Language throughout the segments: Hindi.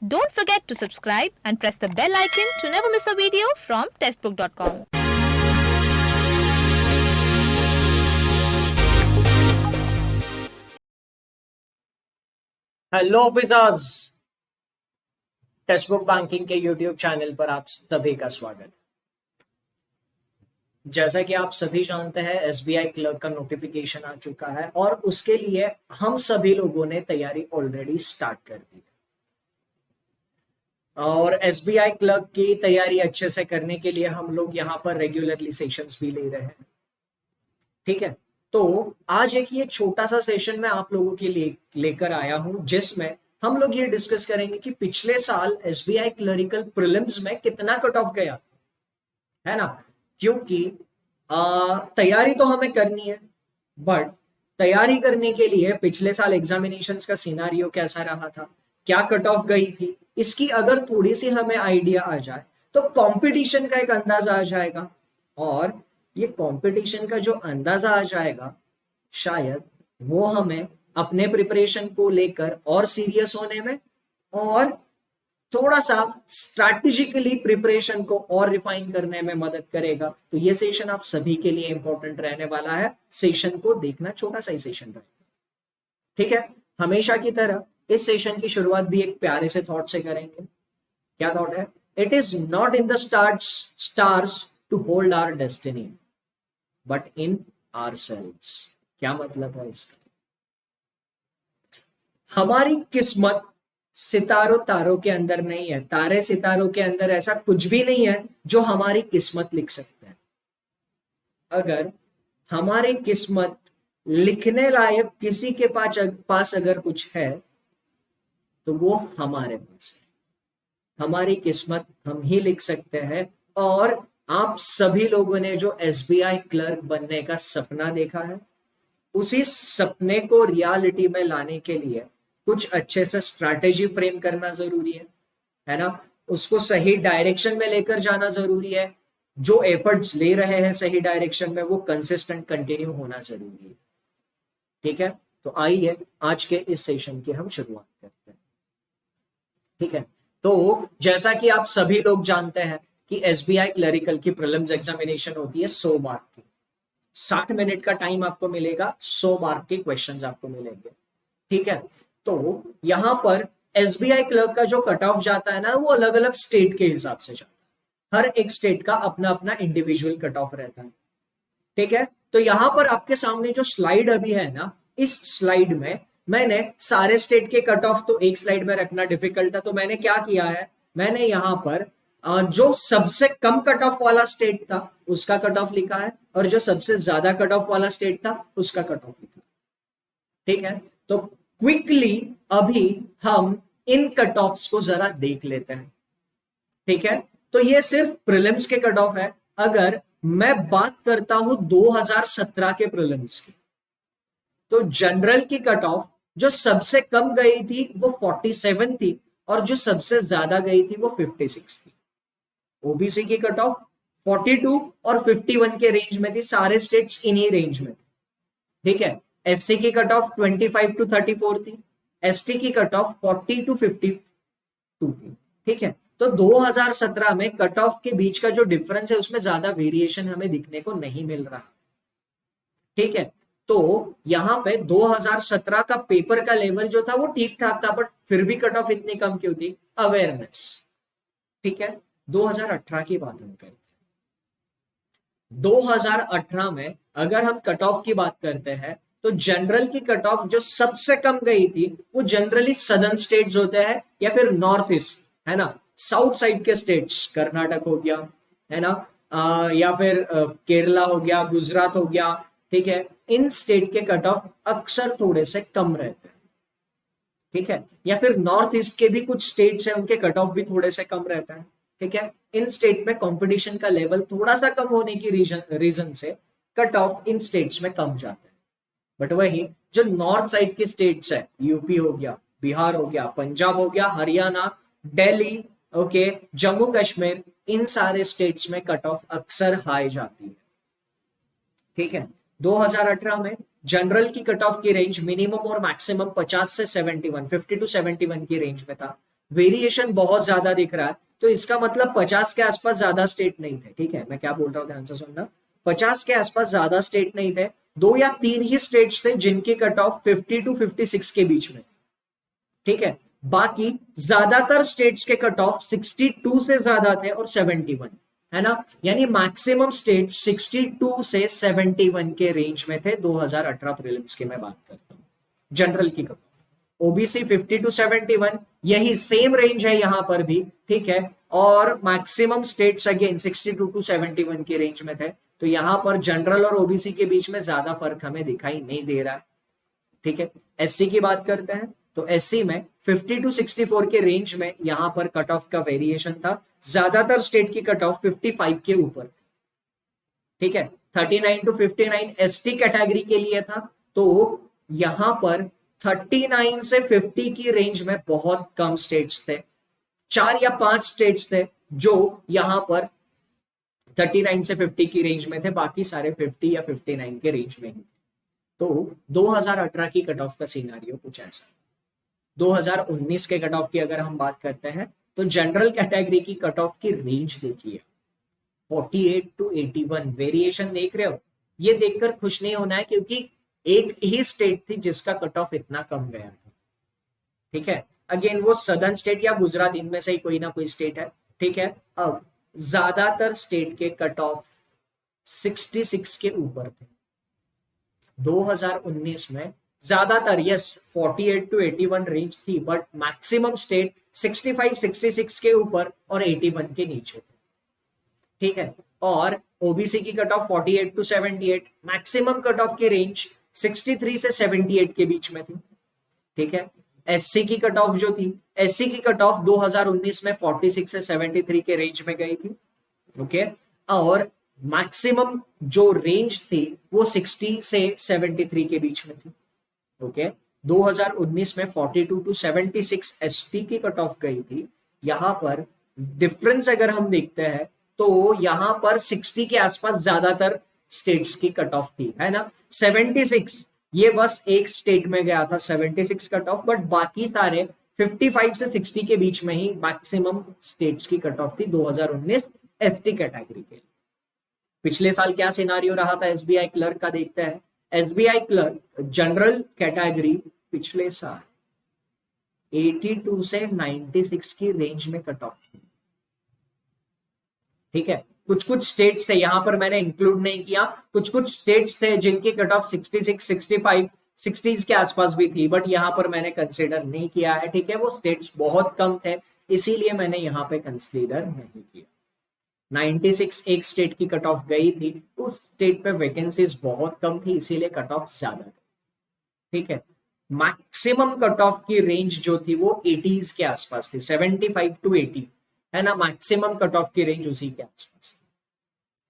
Don't forget to subscribe and press the bell icon to never miss a video from testbook.com. Hello officers, text book banking के यूट्यूब चैनल पर आप सभी का स्वागत। जैसा कि आप सभी जानते हैं, एसबीआई क्लर्क का नोटिफिकेशन आ चुका है और उसके लिए हम सभी लोगों ने तैयारी ऑलरेडी स्टार्ट कर दी है। और एसबीआई क्लर्क की तैयारी अच्छे से करने के लिए हम लोग यहाँ पर रेगुलरली सेशंस भी ले रहे हैं। ठीक है, तो आज एक ये छोटा सा सेशन मैं आप लोगों के लिए लेकर आया हूं, जिसमें हम लोग ये डिस्कस करेंगे कि पिछले साल एसबीआई क्लरिकल प्रीलिम्स में कितना कट ऑफ गया, है ना। क्योंकि तैयारी तो हमें करनी है, बट तैयारी करने के लिए पिछले साल एग्जामिनेशंस का सिनारियो कैसा रहा था, क्या कट ऑफ गई थी, इसकी अगर थोड़ी सी हमें आइडिया आ जाए तो कंपटीशन का एक अंदाजा आ जाएगा। और ये कंपटीशन का जो अंदाजा आ जाएगा, शायद वो हमें अपने प्रिपरेशन को लेकर और सीरियस होने में और थोड़ा सा स्ट्रैटेजिकली प्रिपरेशन को और रिफाइन करने में मदद करेगा। तो ये सेशन आप सभी के लिए इंपॉर्टेंट रहने वाला है। सेशन को देखना, छोटा सा ही सेशन रहेगा, ठीक है। हमेशा की तरह इस सेशन की शुरुआत भी एक प्यारे से थॉट से करेंगे। क्या थॉट है? It is not in the stars to hold our destiny but in ourselves. क्या मतलब है इसका? हमारी किस्मत सितारों तारों के अंदर नहीं है, तारे सितारों के अंदर ऐसा कुछ भी नहीं है जो हमारी किस्मत लिख सकते हैं। अगर हमारी किस्मत लिखने लायक किसी के पास अगर कुछ है तो वो हमारे पास है। हमारी किस्मत हम ही लिख सकते हैं। और आप सभी लोगों ने जो एसबीआई क्लर्क बनने का सपना देखा है, उसी सपने को रियलिटी में लाने के लिए कुछ अच्छे से स्ट्रैटेजी फ्रेम करना जरूरी है ना। उसको सही डायरेक्शन में लेकर जाना जरूरी है। जो एफर्ट्स ले रहे हैं सही डायरेक्शन में, वो कंसिस्टेंट कंटिन्यू होना जरूरी है। ठीक है, तो आइए आज के इस सेशन की हम शुरुआत करते हैं। ठीक है, तो जैसा कि आप सभी लोग जानते हैं कि एसबीआई क्लरिकल की प्रीलिम्स एग्जामिनेशन होती है 100 मार्क की। 60 मिनट का टाइम आपको मिलेगा, 100 मार्क के क्वेश्चंस आपको मिलेंगे। ठीक है, तो यहां पर एसबीआई क्लर्क का जो कट ऑफ जाता है ना, वो अलग अलग स्टेट के हिसाब से जाता है। हर एक स्टेट का अपना अपना इंडिविजुअल कट ऑफ रहता है। ठीक है, तो यहां पर आपके सामने जो स्लाइड अभी है ना, इस स्लाइड में मैंने सारे स्टेट के कट ऑफ तो एक स्लाइड में रखना डिफिकल्ट था, तो मैंने क्या किया है, मैंने यहां पर जो सबसे कम कट ऑफ वाला स्टेट था उसका कट ऑफ लिखा है, और जो सबसे ज्यादा कट ऑफ वाला स्टेट था उसका कट ऑफ लिखा। ठीक है, तो क्विकली अभी हम इन कट ऑफ्स को जरा देख लेते हैं। ठीक है, तो ये सिर्फ प्रीलिम्स के कट ऑफ है। अगर मैं बात करता हूं 2017 के प्रीलिम्स की, तो जनरल की कट ऑफ जो सबसे कम गई थी वो 47 थी, और जो सबसे ज्यादा गई थी वो 56 थी। ओबीसी की कट ऑफ 42 और 51 के रेंज में थी, सारे स्टेट्स इन्हीं रेंज में थे। ठीक है, एससी की कट ऑफ 25 टू 34 थी, एसटी की कट ऑफ 40 टू 52 थी। ठीक है, तो 2017 में कट ऑफ के बीच का जो डिफरेंस है उसमें ज्यादा वेरिएशन हमें दिखने को नहीं मिल रहा। ठीक है, तो यहां पे 2017 का पेपर का लेवल जो था वो ठीक ठाक था, बट फिर भी कट ऑफ इतनी कम क्यों थी? अवेयरनेस। ठीक है, 2018 की बात हम करते हैं। 2018 में अगर हम कट ऑफ की बात करते हैं, तो जनरल की कट ऑफ जो सबसे कम गई थी वो जनरली सदर्न स्टेट्स होते हैं या फिर नॉर्थ ईस्ट, है ना, साउथ साइड के स्टेट्स, कर्नाटक हो गया, है ना, या फिर केरला हो गया, गुजरात हो गया। ठीक है, इन स्टेट के कट ऑफ अक्सर थोड़े से कम रहते हैं। ठीक है, या फिर नॉर्थ ईस्ट के भी कुछ स्टेट्स हैं, उनके कट ऑफ भी थोड़े से कम रहता है। ठीक है, इन स्टेट में कंपटीशन का लेवल थोड़ा सा कम होने की रीजन से कट ऑफ इन स्टेट्स में कम जाते हैं। बट वही जो नॉर्थ साइड की स्टेट्स है, यूपी हो गया, बिहार हो गया, पंजाब हो गया, हरियाणा, दिल्ली, ओके, जम्मू कश्मीर, इन सारे स्टेट्स में कट ऑफ अक्सर हाई जाती है। ठीक है, 2018 में जनरल की कट ऑफ की रेंज मिनिमम और मैक्सिमम 50 से 71, 50 टू 71 की रेंज में था। वेरिएशन बहुत ज्यादा दिख रहा है, तो इसका मतलब 50 के आसपास ज्यादा स्टेट नहीं थे। ठीक है, मैं क्या बोल रहा हूँ ध्यान से सुनना। 50 के आसपास ज्यादा स्टेट नहीं थे, 2 या 3 ही स्टेट्स थे जिनकी कट ऑफ 50 to 56 के बीच में। ठीक है, बाकी ज्यादातर स्टेट्स के कट ऑफ 62 से ज्यादा थे और 71, है ना। यानी मैक्सिमम स्टेट 62 से 71 के रेंज में थे 2018 प्रीलिम्स की मैं बात करता हूं। जनरल की कट ऑफ ओबीसी 50 to 71, यही सेम रेंज है यहां पर भी। ठीक है, और मैक्सिमम स्टेट्स अगेन 62 to 71 की रेंज में थे। तो यहां पर जनरल और ओबीसी के बीच में ज्यादा फर्क हमें दिखाई नहीं दे रहा है। ठीक है, एससी की बात करते हैं तो एससी में 50 to 64 के रेंज में यहां पर कट ऑफ का वेरिएशन था। ज्यादातर स्टेट की कट ऑफ 55 के ऊपर। ठीक है, 39 to 59 एसटी कैटेगरी के लिए था, तो यहां पर 39 से 50 की रेंज में बहुत कम स्टेट्स थे। 4 या 5 स्टेट्स थे जो यहां पर 39 से 50 की रेंज में थे, बाकी सारे 50 या 59 के रेंज में ही। तो 2018 की कट ऑफ का सिनेरियो कुछ ऐसा। 2019 के कट ऑफ की अगर हम बात करते हैं तो जनरल कैटेगरी की कट ऑफ की रेंज देखिए 48 to 81। वेरिएशन देख रहे हो, ये देखकर खुश नहीं होना है क्योंकि एक ही स्टेट थी जिसका कट ऑफ इतना कम गया था। ठीक है, अगेन वो सदर्न स्टेट या गुजरात, इनमें से ही कोई ना कोई स्टेट है। ठीक है, अब ज्यादातर स्टेट के कट ऑफ 66 के ऊपर थे 2019 में। ज्यादातर यस 48 to 81 रेंज थी, बट मैक्सिमम स्टेट 65 66 के ऊपर और 81 के नीचे थे। ठीक है, और ओबीसी की cut off 48 to 78, maximum cut off की रेंज 63 से 78 के बीच में थी। ठीक है, एससी की कट ऑफ जो थी, एससी की कट ऑफ 2019 में 46 से 73 के रेंज में गई थी। ओके, और मैक्सिमम जो रेंज थी वो 60 से 73 के बीच में थी। ओके, 2019 में 42 to 76 एसटी की कट ऑफ गई थी। यहां पर डिफरेंस अगर हम देखते हैं तो यहां पर 60 के आसपास ज्यादातर स्टेट्स की कट ऑफ थी, है ना। 76 ये बस एक स्टेट में गया था 76 कट ऑफ, बट बाकी सारे 55 से 60 के बीच में ही मैक्सिमम स्टेट्स की कट ऑफ थी 2019 एसटी कैटेगरी के लिए। पिछले साल क्या सिनारियो रहा था एसबीआई क्लर्क का, देखते हैं। एसबीआई क्लर्क जनरल कैटेगरी पिछले साल 82 से 96 की रेंज में कट ऑफ थी। ठीक है, कुछ कुछ स्टेट्स थे यहां पर मैंने इंक्लूड नहीं किया, कुछ कुछ स्टेट्स थे जिनकी कट ऑफ 66 65 60s के आसपास भी थी, बट यहां पर मैंने कंसीडर नहीं किया है। ठीक है, वो स्टेट्स बहुत कम थे, इसीलिए मैंने यहां पे कंसीडर नहीं किया। 96 एक स्टेट की कट ऑफ गई थी, उस स्टेट पे वैकेंसीज बहुत कम थी, इसीलिए कट ऑफ ज्यादा थी। ठीक है, मैक्सिमम कट ऑफ की रेंज जो थी वो 80s के आसपास थी, 75 to 80, है ना। मैक्सिमम कट ऑफ की रेंज उसी के आसपास थी।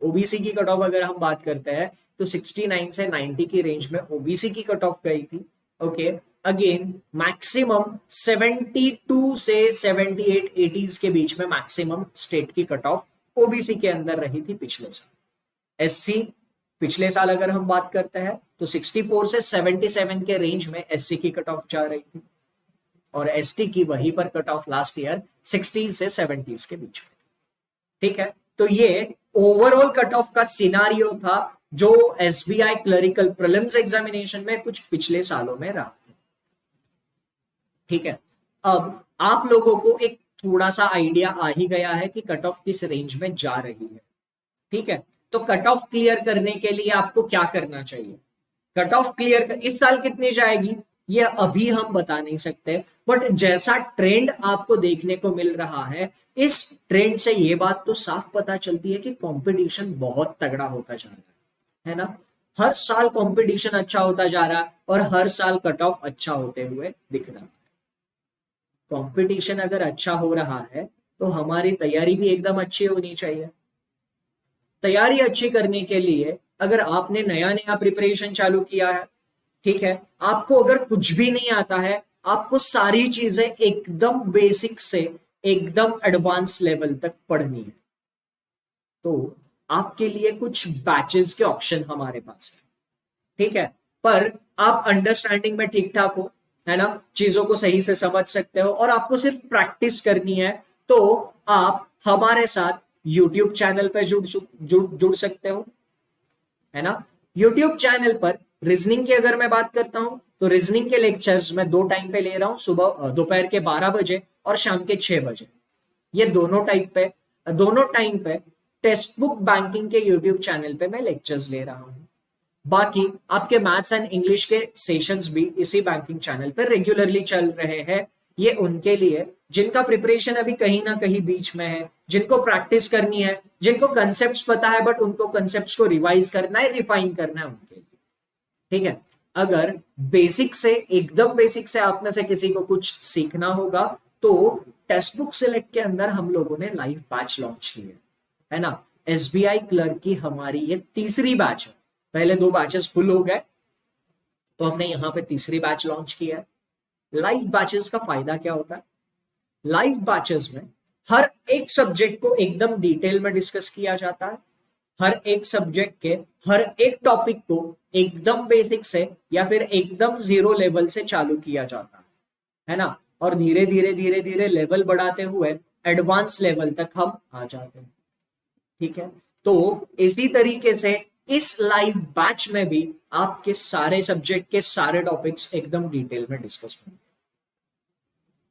ओबीसी की कट ऑफ अगर हम बात करते हैं तो 69 से 90 की रेंज में ओबीसी की कट ऑफ गई थी। ओके, अगेन मैक्सिमम 72 से 78 80s के बीच में मैक्सिमम स्टेट की कट ऑफ ओबीसी के अंदर रही थी पिछले साल। एससी पिछले साल अगर हम बात करते हैं तो 64 से 77 के रेंज में एससी की कट ऑफ जा रही थी, और एसटी की वहीं पर कट ऑफ लास्ट ईयर 60 से 70 के बीच में। ठीक है, तो ये ओवरऑल कट ऑफ का सिनारियो था जो एसबीआई क्लरिकल प्रीलिम्स एग्जामिनेशन में कुछ पिछले सालों में रहा। ठीक है, अब आप लोगों को एक थोड़ा सा आइडिया आ ही गया है कि कट ऑफ किस रेंज में जा रही है। ठीक है, तो कट ऑफ क्लियर करने के लिए आपको क्या करना चाहिए। कट ऑफ क्लियर इस साल कितनी जाएगी ये अभी हम बता नहीं सकते, बट जैसा ट्रेंड आपको देखने को मिल रहा है, इस ट्रेंड से ये बात तो साफ पता चलती है कि कंपटीशन बहुत तगड़ा होता जा रहा है ना। हर साल कंपटीशन अच्छा होता जा रहा है और हर साल कट ऑफ अच्छा होते हुए दिख रहा है। कंपटीशन अगर अच्छा हो रहा है तो हमारी तैयारी भी एकदम अच्छी होनी चाहिए। तैयारी अच्छी करने के लिए अगर आपने नया नया प्रिपरेशन चालू किया है, ठीक है, आपको अगर कुछ भी नहीं आता है, आपको सारी चीजें एकदम बेसिक से एकदम एडवांस लेवल तक पढ़नी है, तो आपके लिए कुछ बैचेस के ऑप्शन हमारे पास है। ठीक है, पर आप अंडरस्टैंडिंग में ठीक ठाक हो, है ना, चीजों को सही से समझ सकते हो और आपको सिर्फ प्रैक्टिस करनी है, तो आप हमारे साथ यूट्यूब चैनल पर जुड़ सकते हो, है ना। यूट्यूब चैनल पर रीजनिंग की अगर मैं बात करता हूं तो रीजनिंग के लेक्चर्स मैं 2 टाइम पे ले रहा हूं, सुबह दोपहर के 12 बजे और शाम के 6 बजे। ये दोनों टाइम पे टेक्स्ट बुक बैंकिंग के यूट्यूब चैनल पे मैं लेक्चर्स ले रहा हूं। बाकी आपके मैथ्स एंड इंग्लिश के सेशंस भी इसी बैंकिंग चैनल पर रेगुलरली चल रहे हैं। ये उनके लिए जिनका प्रिपरेशन अभी कहीं ना कहीं बीच में है, जिनको प्रैक्टिस करनी है, जिनको कंसेप्ट्स पता है बट उनको कंसेप्ट्स को रिवाइज करना है, रिफाइन करना है, उनके लिए। ठीक है, अगर एकदम बेसिक से आप में से किसी को कुछ सीखना होगा तो टेक्स्ट बुक सिलेक्ट के अंदर हम लोगों ने लाइव बैच लॉन्च की है ना। एसबीआई क्लर्क की हमारी ये तीसरी बैच है, पहले 2 बैचेस फुल हो गए तो हमने यहां पे तीसरी बैच लॉन्च की है। लाइव बैचेस का फायदा क्या होता है? लाइव बैचेस में हर एक सब्जेक्ट को एकदम डिटेल में डिस्कस किया जाता है, हर एक सब्जेक्ट के हर एक टॉपिक को एकदम बेसिक से या फिर एकदम जीरो लेवल से चालू किया जाता है ना, और धीरे धीरे लेवल बढ़ाते हुए एडवांस लेवल तक हम आ जाते हैं। ठीक है, तो इसी तरीके से इस लाइव बैच में भी आपके सारे सब्जेक्ट के सारे टॉपिक्स एकदम डिटेल में डिस्कस होंगे।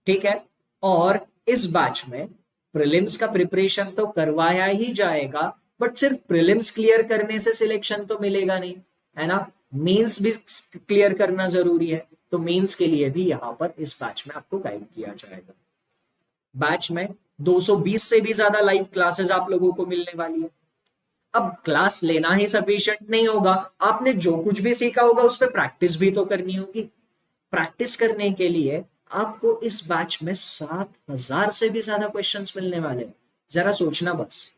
ठीक है, और इस बैच में प्रीलिम्स का प्रिपरेशन तो करवाया ही जाएगा, बट सिर्फ प्रीलिम्स क्लियर करने से सिलेक्शन तो मिलेगा नहीं, है ना। मेंस भी क्लियर करना जरूरी है, तो मेंस के लिए भी यहां पर इस बैच में आपको गाइड किया जाएगा। बैच में 220 से भी ज्यादा लाइव क्लासेस आप लोगों को मिलने वाली है। अब क्लास लेना ही सफिशिएंट नहीं होगा, आपने जो कुछ भी सीखा होगा उस पर प्रैक्टिस भी तो करनी होगी। प्रैक्टिस करने के लिए आपको इस बैच में 7,000 से भी ज्यादा क्वेश्चंस मिलने वाले हैं। जरा सोचना बस,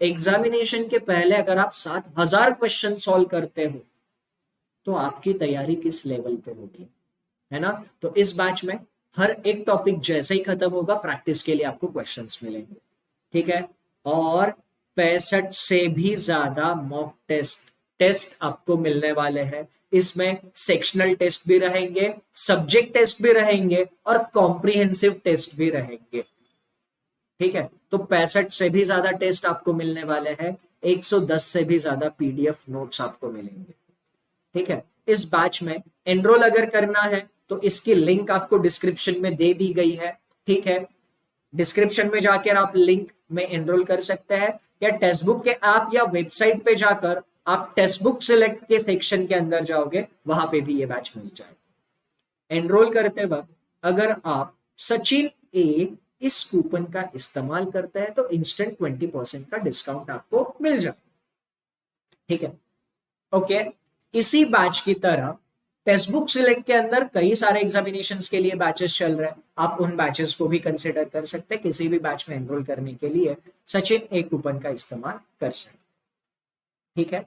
एग्जामिनेशन के पहले अगर आप 7,000 क्वेश्चन सॉल्व करते हो तो आपकी तैयारी किस लेवल पे होगी, है ना। तो इस बैच में हर एक टॉपिक जैसे ही खत्म होगा प्रैक्टिस के लिए आपको क्वेश्चंस मिलेंगे। ठीक है, और 65 से भी ज्यादा मॉक टेस्ट आपको मिलने वाले हैं। इसमें सेक्शनल टेस्ट भी रहेंगे, सब्जेक्ट टेस्ट भी रहेंगे और कॉम्प्रिहेंसिव टेस्ट भी रहेंगे। ठीक है, तो 65 से भी ज्यादा टेस्ट आपको मिलने वाले हैं, 110 से भी ज्यादा पीडीएफ नोट्स आपको मिलेंगे। ठीक है, इस बैच में एनरोल अगर करना है तो इसकी लिंक आपको डिस्क्रिप्शन में दे दी गई है। ठीक है, डिस्क्रिप्शन में जाकर आप लिंक में एनरोल कर सकते हैं, या टेक्स्ट बुक के ऐप या वेबसाइट पे जाकर आप टेक्स्ट बुक सिलेक्ट के सेक्शन के अंदर जाओगे, वहां पे भी ये बैच मिल जाएगा। एनरोल करते वक्त अगर आप सचिन ए इस कूपन का इस्तेमाल करते हैं तो इंस्टेंट 20% का डिस्काउंट आपको मिल जाए। ठीक है, ओके। इसी बैच की तरह टेक्स्ट बुक सिलेक्ट के अंदर कई सारे एग्जामिनेशंस के लिए बैचेस चल रहे हैं, आप उन बैचेस को भी कंसिडर कर सकते हैं। किसी भी बैच में एनरोल करने के लिए सचिन ए कूपन का इस्तेमाल कर सकते। ठीक है,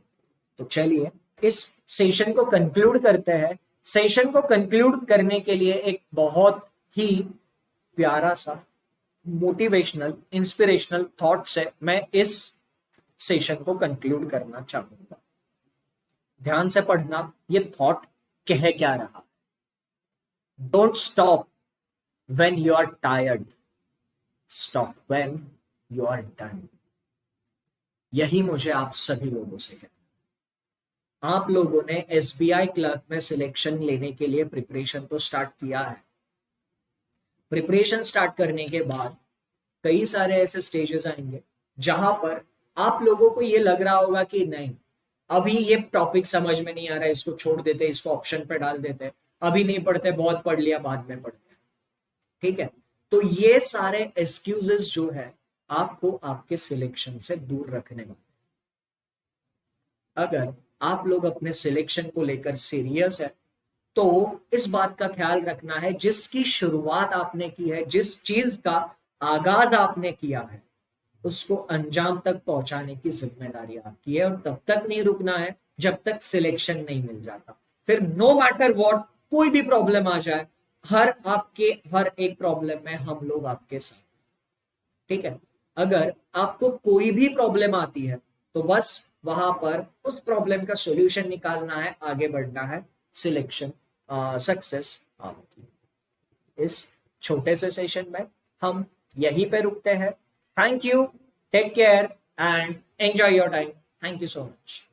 तो चलिए इस सेशन को कंक्लूड करते हैं। सेशन को कंक्लूड करने के लिए एक बहुत ही प्यारा सा मोटिवेशनल इंस्पिरेशनल थॉट से मैं इस सेशन को कंक्लूड करना चाहूंगा। ध्यान से पढ़ना, ये थॉट कह क्या रहा। Don't stop when you are tired, stop when you are done. यही मुझे आप सभी लोगों से कहना। आप लोगों ने एसबीआई क्लर्क में सिलेक्शन लेने के लिए प्रिपरेशन तो स्टार्ट किया है। प्रिपरेशन स्टार्ट करने के बाद कई सारे ऐसे स्टेजेस आएंगे जहां पर आप लोगों को ये लग रहा होगा कि नहीं, अभी ये टॉपिक समझ में नहीं आ रहा है, इसको छोड़ देते, इसको ऑप्शन पे डाल देते, अभी नहीं पढ़ते, बहुत पढ़ लिया, बाद में पढ़ते। ठीक है, तो ये सारे एक्सक्यूजेस जो है आपको आपके सिलेक्शन से दूर रखने वाले। अगर आप लोग अपने सिलेक्शन को लेकर सीरियस है तो इस बात का ख्याल रखना है, जिसकी शुरुआत आपने की है, जिस चीज का आगाज आपने किया है, उसको अंजाम तक पहुंचाने की जिम्मेदारी आपकी है। और तब तक नहीं रुकना है जब तक सिलेक्शन नहीं मिल जाता। फिर नो मैटर व्हाट, कोई भी प्रॉब्लम आ जाए, हर एक प्रॉब्लम में हम लोग आपके साथ। ठीक है, अगर आपको कोई भी प्रॉब्लम आती है तो बस वहां पर उस प्रॉब्लम का सॉल्यूशन निकालना है, आगे बढ़ना है, सिलेक्शन सक्सेस होगी। इस छोटे से सेशन में हम यहीं पे रुकते हैं। Thank you, take care and enjoy your time. Thank you so much.